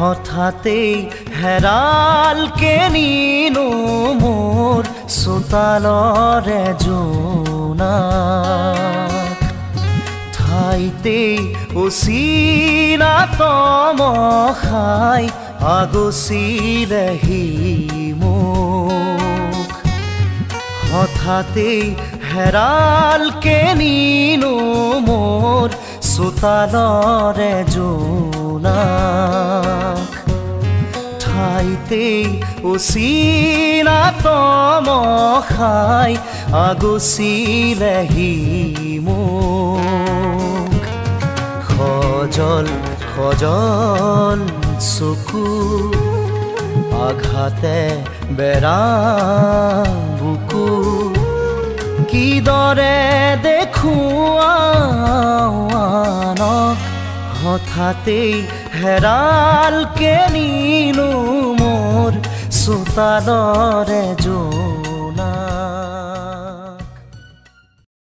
হঠাতেই হেৰালকে নিনো মোৰ চোতালৰে জোনাক ঠাইতেই অচিনাতম খাই আগচিলেহি মোক হঠাতেই হেৰালকে নিনো মোৰ চোতালৰে জোনাক ঠাইতেই অচিনাতম খাই আগচিলেহি মোক খজল খজল চকু আঘাতে বেৰা বুকু কিদৰে দেখুৱানক হঠাতেই হেৰালকে নিনো মোৰ চোতালৰে জোনাক